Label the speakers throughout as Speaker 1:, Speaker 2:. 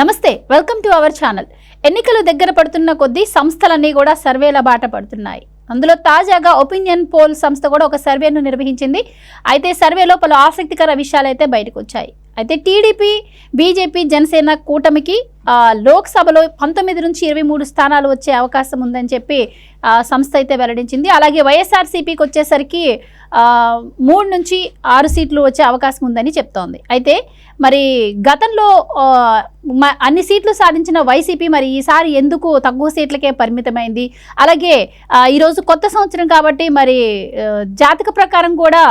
Speaker 1: నమస్తే, welcome to our channel. ఎన్నికలు దగ్గర పడుతున్న కొద్దీ సంస్థలన్నీ కూడా సర్వేల బాట పడుతున్నాయి. అందులో తాజాగా ఒపీనియన్ పోల్ సంస్థ కూడా ఒక సర్వేను నిర్వహించింది. అయితే సర్వేలో పలు ఆసక్తికర విషయాలు అయితే బయటకు వచ్చాయి. అయితే టీడీపీ, బీజేపీ, జనసేన కూటమికి లోక్సభలో 19 నుంచి 23 స్థానాలు వచ్చే అవకాశం ఉందని చెప్పి సంస్థ అయితే వెల్లడించింది. అలాగే వైఎస్ఆర్సీపీకి వచ్చేసరికి 3 నుంచి 6 సీట్లు వచ్చే అవకాశం ఉందని చెప్తోంది. అయితే మరి గతంలో అన్ని సీట్లు సాధించిన వైసీపీ మరి ఈసారి ఎందుకు తక్కువ సీట్లకే పరిమితమైంది? అలాగే ఈరోజు కొత్త సంవత్సరం కాబట్టి మరి జాతక ప్రకారం కూడా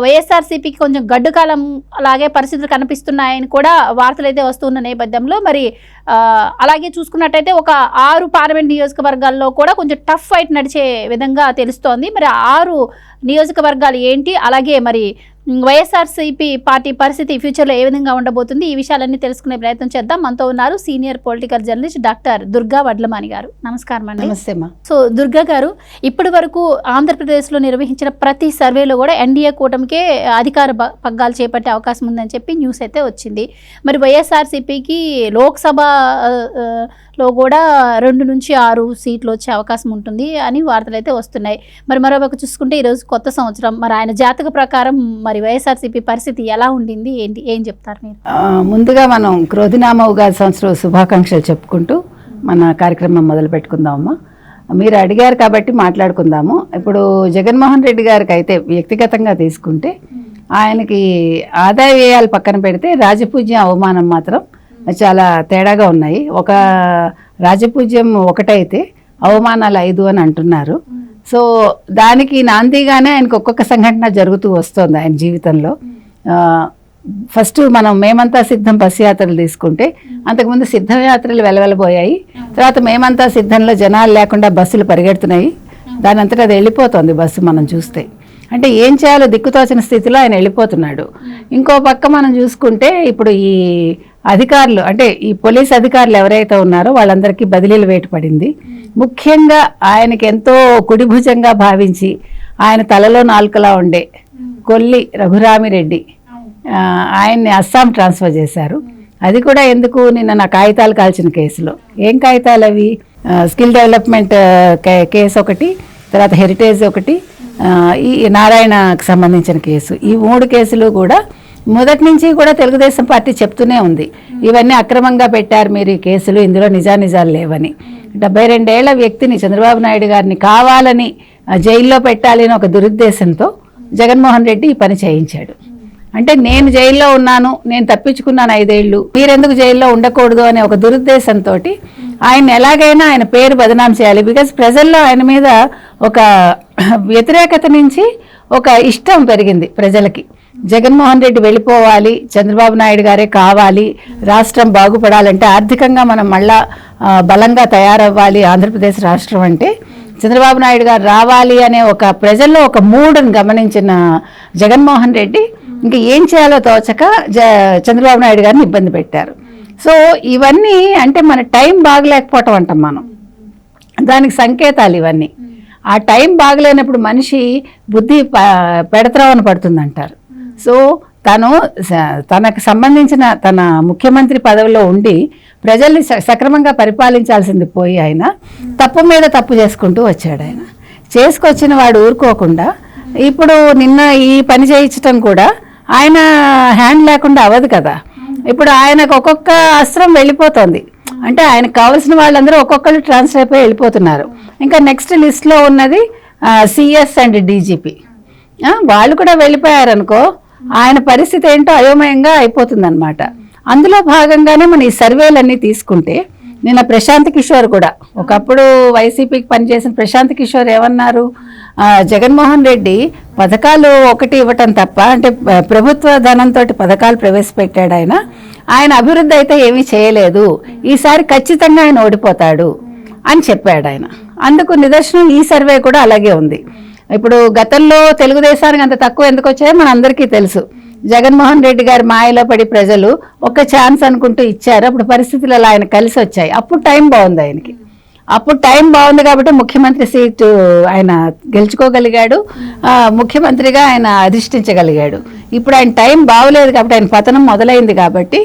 Speaker 1: వైఎస్ఆర్సీపీకి కొంచెం గడ్డు కాలం అలాగే పరిస్థితులు కనిపిస్తున్నాయని కూడా వార్తలు అయితే వస్తున్న నేపథ్యంలో మరి అలాగే చూసుకున్నట్టయితే ఒక 6 పార్లమెంట్ నియోజకవర్గాల్లో కూడా కొంచెం టఫ్ ఫైట్ నడిచే విధంగా తెలుస్తోంది. మరి 6 నియోజకవర్గాలు ఏంటి, అలాగే మరి వైఎస్ఆర్సీపీ పార్టీ పరిస్థితి ఫ్యూచర్లో ఏ విధంగా ఉండబోతుంది, ఈ విషయాలన్నీ తెలుసుకునే ప్రయత్నం చేద్దాం. మనతో ఉన్నారు senior political journalist doctor Durga Vadlamani గారు. నమస్కారం అండి.
Speaker 2: నమస్తే.
Speaker 1: సో దుర్గా గారు, ఇప్పటి వరకు ఆంధ్రప్రదేశ్లో నిర్వహించిన ప్రతి సర్వేలో కూడా ఎన్డీఏ కూటమికే అధికార పగ్గాలు చేపట్టే అవకాశం ఉందని చెప్పి న్యూస్ అయితే వచ్చింది. మరి వైఎస్ఆర్సీపీకి లోక్సభలో కూడా 2 నుంచి 6 సీట్లు వచ్చే అవకాశం ఉంటుంది అని వార్తలు అయితే వస్తున్నాయి. మరి మరోవైపు చూసుకుంటే ఈరోజు కొత్త సంవత్సరం, మరి ఆయన జాతక ప్రకారం మరి వైఎస్ఆర్సీపీ పరిస్థితి ఎలా ఉండింది, ఏంటి, ఏం చెప్తారు మీరు?
Speaker 2: ముందుగా మనం క్రోధినామ ఉగాది సంవత్సరం శుభాకాంక్షలు చెప్పుకుంటూ మన కార్యక్రమం మొదలు పెట్టుకుందామమ్మా. మీరు అడిగారు కాబట్టి మాట్లాడుకుందాము. ఇప్పుడు జగన్మోహన్ రెడ్డి గారికి అయితే వ్యక్తిగతంగా తీసుకుంటే ఆయనకి ఆదాయ వ్యయాలు పక్కన పెడితే రాజపూజ్యం అవమానం మాత్రం చాలా తేడాగా ఉన్నాయి. ఒక రాజపూజ్యం ఒకటైతే అవమానాలు 5 అని అంటున్నారు. సో దానికి నాందిగానే ఆయనకు ఒక్కొక్క సంఘటన జరుగుతూ వస్తుంది ఆయన జీవితంలో. ఫస్ట్ మనం మేమంతా సిద్ధం బస్సు యాత్రలు తీసుకుంటే అంతకుముందు సిద్ధయాత్రలు వెలవెలబోయాయి. తర్వాత మేమంతా సిద్ధంలో జనాలు లేకుండా బస్సులు పరిగెడుతున్నాయి. దాని అంతటా అది వెళ్ళిపోతుంది బస్సు. మనం చూస్తే అంటే ఏం చేయాలో దిక్కుతోచిన స్థితిలో ఆయన వెళ్ళిపోతున్నాడు. ఇంకో పక్క మనం చూసుకుంటే ఇప్పుడు ఈ అధికారులు అంటే ఈ పోలీస్ అధికారులు ఎవరైతే ఉన్నారో వాళ్ళందరికీ బదిలీలు వేటు పడింది. ముఖ్యంగా ఆయనకి ఎంతో కుడిభుజంగా భావించి ఆయన తలలో నాలుకలా ఉండే కొల్లి రఘురామిరెడ్డి ఆయన్ని అస్సాం ట్రాన్స్ఫర్ చేశారు. అది కూడా ఎందుకు, నిన్న నా కాగితాలు కాల్చిన కేసులో. ఏం కాగితాలు అవి? స్కిల్ డెవలప్మెంట్ కేసు ఒకటి, తర్వాత హెరిటేజ్ ఒకటి, ఈ నారాయణకు సంబంధించిన కేసు. ఈ 3 కేసులు కూడా మొదటి నుంచి కూడా తెలుగుదేశం పార్టీ చెప్తూనే ఉంది, ఇవన్నీ అక్రమంగా పెట్టారు మీరు ఈ కేసులు, ఇందులో నిజాలు లేవని. 72 ఏళ్ల వ్యక్తిని చంద్రబాబు నాయుడు గారిని కావాలని జైల్లో పెట్టాలి అని ఒక దురుద్దేశంతో జగన్మోహన్ రెడ్డి ఈ పని చేయించాడు. అంటే నేను జైల్లో ఉన్నాను, నేను తప్పించుకున్నాను 5 ఏళ్ళు, మీరెందుకు జైల్లో ఉండకూడదు అనే ఒక దురుద్దేశంతో ఆయన ఎలాగైనా ఆయన పేరు బదనాం చేయాలి. బికాజ్ ప్రజల్లో ఆయన మీద ఒక వ్యతిరేకత నుంచి ఒక ఇష్టం పెరిగింది ప్రజలకి. జగన్మోహన్ రెడ్డి వెళ్ళిపోవాలి, చంద్రబాబు నాయుడు గారే కావాలి, రాష్ట్రం బాగుపడాలంటే ఆర్థికంగా మనం మళ్ళా బలంగా తయారవ్వాలి, ఆంధ్రప్రదేశ్ రాష్ట్రం అంటే చంద్రబాబు నాయుడు గారు రావాలి అనే ఒక ప్రజల్లో ఒక మూడును గమనించిన జగన్మోహన్ రెడ్డి ఇంకా ఏం చేయాలో తోచక చంద్రబాబు నాయుడు గారిని ఇబ్బంది పెట్టారు. సో ఇవన్నీ అంటే మన టైం బాగలేకపోవటం అంటాం మనం, దానికి సంకేతాలు ఇవన్నీ. ఆ టైం బాగలేనప్పుడు మనిషి బుద్ధి పెడత్రావన పడుతుంది అంటారు. సో తనకు సంబంధించిన తన ముఖ్యమంత్రి పదవిలో ఉండి ప్రజల్ని సక్రమంగా పరిపాలించాల్సింది పోయి ఆయన తప్పు మీద తప్పు చేసుకుంటూ వచ్చాడు. ఆయన చేసుకొచ్చిన వాడు ఊరుకోకుండా ఇప్పుడు నిన్న ఈ పని చేయించడం కూడా ఆయన హ్యాండ్ లేకుండా అవ్వదు కదా. ఇప్పుడు ఆయనకు ఒక్కొక్క అస్త్రం వెళ్ళిపోతుంది. అంటే ఆయనకు కావాల్సిన వాళ్ళందరూ ఒక్కొక్కరు ట్రాన్స్ఫర్ అయిపోయి వెళ్ళిపోతున్నారు. ఇంకా నెక్స్ట్ లిస్ట్లో ఉన్నది సిఎస్ అండ్ డీజీపీ, వాళ్ళు కూడా వెళ్ళిపోయారనుకో ఆయన పరిస్థితి ఏంటో అయోమయంగా అయిపోతుంది అనమాట. అందులో భాగంగానే మనం ఈ సర్వేలన్నీ తీసుకుంటే నిన్న ప్రశాంత్ కిషోర్ కూడా, ఒకప్పుడు వైసీపీకి పనిచేసిన ప్రశాంత్ కిషోర్ ఏమన్నారు, జగన్మోహన్ రెడ్డి పథకాలు ఒకటి ఇవ్వటం తప్ప, అంటే ప్రభుత్వ ధనంతో పథకాలు ప్రవేశపెట్టాడు ఆయన అభివృద్ధి అయితే ఏమీ చేయలేదు, ఈసారి ఖచ్చితంగా ఆయన ఓడిపోతాడు అని చెప్పాడు ఆయన. అందుకు నిదర్శనం ఈ సర్వే కూడా అలాగే ఉంది. ఇప్పుడు గతంలో తెలుగుదేశానికి అంత తక్కువ ఎందుకు వచ్చాయో మన అందరికీ తెలుసు. జగన్మోహన్ రెడ్డి గారి మాయలో పడి ప్రజలు ఒక ఛాన్స్ అనుకుంటూ ఇచ్చారు. అప్పుడు పరిస్థితులు అలా ఆయన కలిసి వచ్చాయి. అప్పుడు టైం బాగుంది ఆయనకి. అప్పుడు టైం బాగుంది కాబట్టి ముఖ్యమంత్రి సీటు ఆయన గెలుచుకోగలిగాడు, ముఖ్యమంత్రిగా ఆయన అధిష్ఠించగలిగాడు. ఇప్పుడు ఆయన టైం బాగలేదు కాబట్టి ఆయన పతనం మొదలైంది కాబట్టి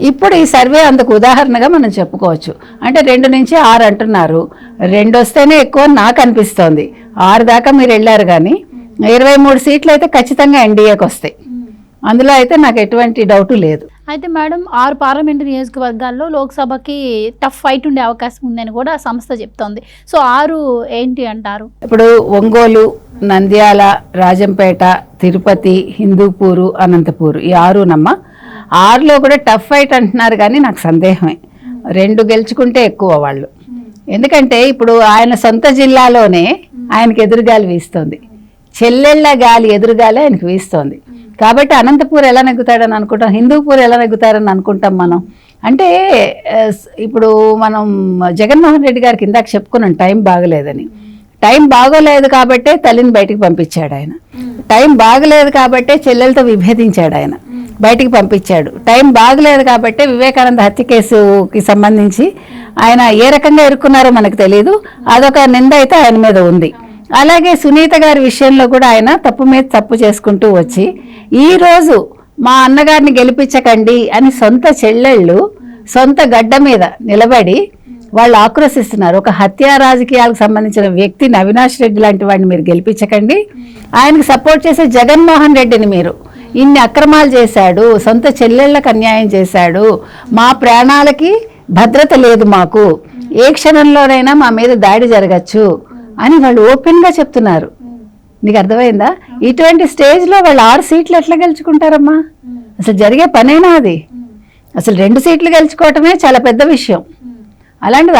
Speaker 2: ఇప్పుడు ఈ సర్వే అందుకు ఉదాహరణగా మనం చెప్పుకోవచ్చు. అంటే 2 నుంచి 6 అంటున్నారు, 2 వస్తేనే ఎక్కువ నాకు అనిపిస్తోంది. 6 దాకా మీరు వెళ్ళారు, కానీ 23 సీట్లు అయితే ఖచ్చితంగా ఎన్డీఏకి వస్తాయి. అందులో అయితే నాకు ఎటువంటి డౌటు లేదు.
Speaker 1: అయితే మేడం 6 పార్లమెంటు నియోజకవర్గాల్లో లోక్సభకి టఫ్ ఫైట్ ఉండే అవకాశం ఉందని కూడా ఆ సంస్థ చెప్తోంది. సో 6 ఏంటి అంటారు?
Speaker 2: ఇప్పుడు ఒంగోలు, నంద్యాల, రాజంపేట, తిరుపతి, హిందూపూరు, అనంతపూరు, ఈ 6నమ్మ. 6లో కూడా టఫ్ ఫైట్ అంటున్నారు, కానీ నాకు సందేహమే. 2 గెలుచుకుంటే ఎక్కువ వాళ్ళు. ఎందుకంటే ఇప్పుడు ఆయన సొంత జిల్లాలోనే ఆయనకు ఎదురుగాలి వీస్తోంది, చెల్లెళ్ళ గాలి ఎదురుగాలి ఆయనకు వీస్తోంది. కాబట్టి అనంతపూర్ ఎలా నెగ్గుతాడని అనుకుంటాం, హిందూపూర్ ఎలా నెగ్గుతారని అనుకుంటాం మనం. అంటే ఇప్పుడు మనం జగన్మోహన్ రెడ్డి గారికి ఇందాక చెప్పుకున్నాం టైం బాగలేదని. టైం బాగోలేదు కాబట్టే తల్లిని బయటికి పంపించాడు ఆయన. టైం బాగలేదు కాబట్టే చెల్లెలతో విభేదించాడు ఆయన, బయటికి పంపించాడు. టైం బాగలేదు కాబట్టే వివేకానంద హత్య కేసుకి సంబంధించి ఆయన ఏ రకంగా ఇరుక్కున్నారో మనకు తెలియదు, అదొక నింద అయితే ఆయన మీద ఉంది. అలాగే సునీత గారి విషయంలో కూడా ఆయన తప్పు మీద తప్పు చేసుకుంటూ వచ్చి ఈరోజు మా అన్నగారిని గెలిపించకండి అని సొంత చెల్లెళ్ళు సొంత గడ్డ మీద నిలబడి వాళ్ళు ఆక్రోశిస్తున్నారు. ఒక హత్యా రాజకీయాలకు సంబంధించిన వ్యక్తిని, అవినాష్ రెడ్డి లాంటి వాడిని మీరు గెలిపించకండి, ఆయనకు సపోర్ట్ చేసే జగన్మోహన్ రెడ్డిని మీరు ఇన్ని అక్రమాలు చేశాడు, సొంత చెల్లెళ్ళకు అన్యాయం చేశాడు, మా ప్రాణాలకి భద్రత లేదు, మాకు ఏ క్షణంలోనైనా మా మీద దాడి జరగచ్చు అని వాళ్ళు ఓపెన్గా చెప్తున్నారు. నీకు అర్థమైందా? ఇటువంటి స్టేజ్లో వాళ్ళు 6 సీట్లు ఎట్లా గెలుచుకుంటారమ్మా? అసలు జరిగే పనేనా అది? అసలు 2 సీట్లు గెలుచుకోవటమే చాలా పెద్ద విషయం. అలాంటిది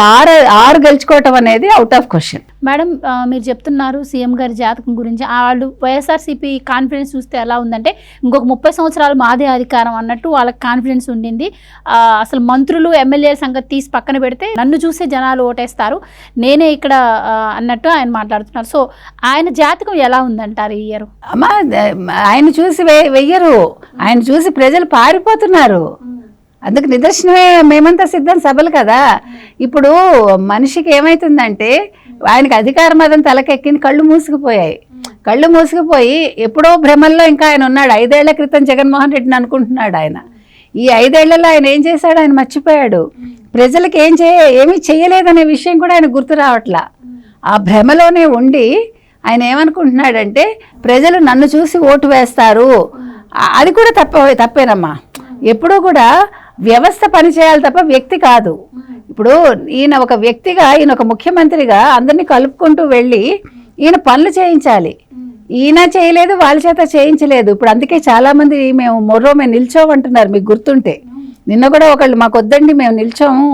Speaker 2: 6 గెలుచుకోవటం అనేది అవుట్ ఆఫ్ క్వశ్చన్.
Speaker 1: మేడం మీరు చెప్తున్నారు సీఎం గారి జాతకం గురించి. వాళ్ళు వైఎస్ఆర్సీపీ కాన్ఫిడెన్స్ చూస్తే ఎలా ఉందంటే ఇంకొక 30 సంవత్సరాలు మాదే అధికారం అన్నట్టు వాళ్ళకి కాన్ఫిడెన్స్ ఉండింది. అసలు మంత్రులు ఎమ్మెల్యేల సంగతి తీసి పక్కన పెడితే నన్ను చూసే జనాలు ఓటేస్తారు, నేనే ఇక్కడ అన్నట్టు ఆయన మాట్లాడుతున్నారు. సో ఆయన జాతకం ఎలా ఉందంటారు ఈ ఇయర్?
Speaker 2: అమ్మా ఆయన చూసి వెయ్యరు, ఆయన చూసి ప్రజలు పారిపోతున్నారు. అందుకు నిదర్శనమే మేమంతా సిద్ధం సభలు కదా. ఇప్పుడు మనిషికి ఏమవుతుందంటే ఆయనకి అధికార మదం తలకెక్కింది, కళ్ళు మూసుకుపోయాయి. కళ్ళు మూసుకుపోయి ఎప్పుడో భ్రమల్లో ఇంకా ఆయన ఉన్నాడు. 5 ఏళ్ల క్రితం జగన్మోహన్ రెడ్డిని అనుకుంటున్నాడు ఆయన. ఈ 5 ఏళ్లలో ఆయన ఏం చేశాడు ఆయన మర్చిపోయాడు. ప్రజలకు ఏమీ చేయలేదనే విషయం కూడా ఆయన గుర్తు రావట్లా. ఆ భ్రమలోనే ఉండి ఆయన ఏమనుకుంటున్నాడంటే ప్రజలు నన్ను చూసి ఓటు వేస్తారు. అది కూడా తప్పేనమ్మా. ఎప్పుడూ కూడా వ్యవస్థ పనిచేయాలి తప్ప వ్యక్తి కాదు. ఇప్పుడు ఈయన ఒక వ్యక్తిగా, ఈయన ఒక ముఖ్యమంత్రిగా అందరినీ కలుపుకుంటూ వెళ్ళి ఈయన పనులు చేయించాలి. ఈయన చేయలేదు, వాళ్ళ చేత చేయించలేదు. ఇప్పుడు అందుకే చాలామంది మేము నిల్చోమంటున్నారు. మీకు గుర్తుంటే నిన్న కూడా ఒకళ్ళు మాకు వద్దండి మేము నిల్చోము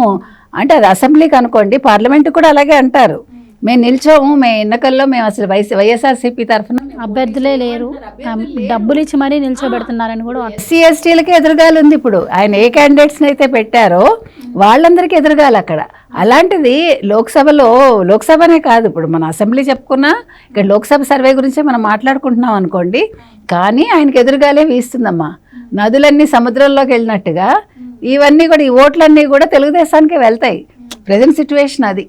Speaker 2: అంటే, అది అసెంబ్లీకి అనుకోండి, పార్లమెంట్ కూడా అలాగే అంటారు, మేము నిల్చోము, మేము ఎన్నికల్లో మేము అసలు వైఎస్ఆర్సీపీ తరఫున
Speaker 1: అభ్యర్థులే లేరు, డబ్బులు ఇచ్చి మరీ నిల్చోబెడుతున్నారని కూడా.
Speaker 2: ఎస్సీ ఎస్టీలకి ఎదురుగాలు ఉంది. ఇప్పుడు ఆయన ఏ క్యాండిడేట్స్ని అయితే పెట్టారో వాళ్ళందరికీ ఎదురుగాలి అక్కడ. అలాంటిది లోక్సభనే కాదు, ఇప్పుడు మన అసెంబ్లీ చెప్పుకున్నా, ఇక్కడ లోక్సభ సర్వే గురించే మనం మాట్లాడుకుంటున్నాం అనుకోండి, కానీ ఆయనకి ఎదురుగాలే వీస్తుందమ్మా. నదులన్నీ సముద్రంలోకి వెళ్ళినట్టుగా ఇవన్నీ కూడా, ఈ ఓట్లన్నీ కూడా తెలుగుదేశానికి వెళ్తాయి. ప్రజెంట్ సిచ్యువేషన్ అది.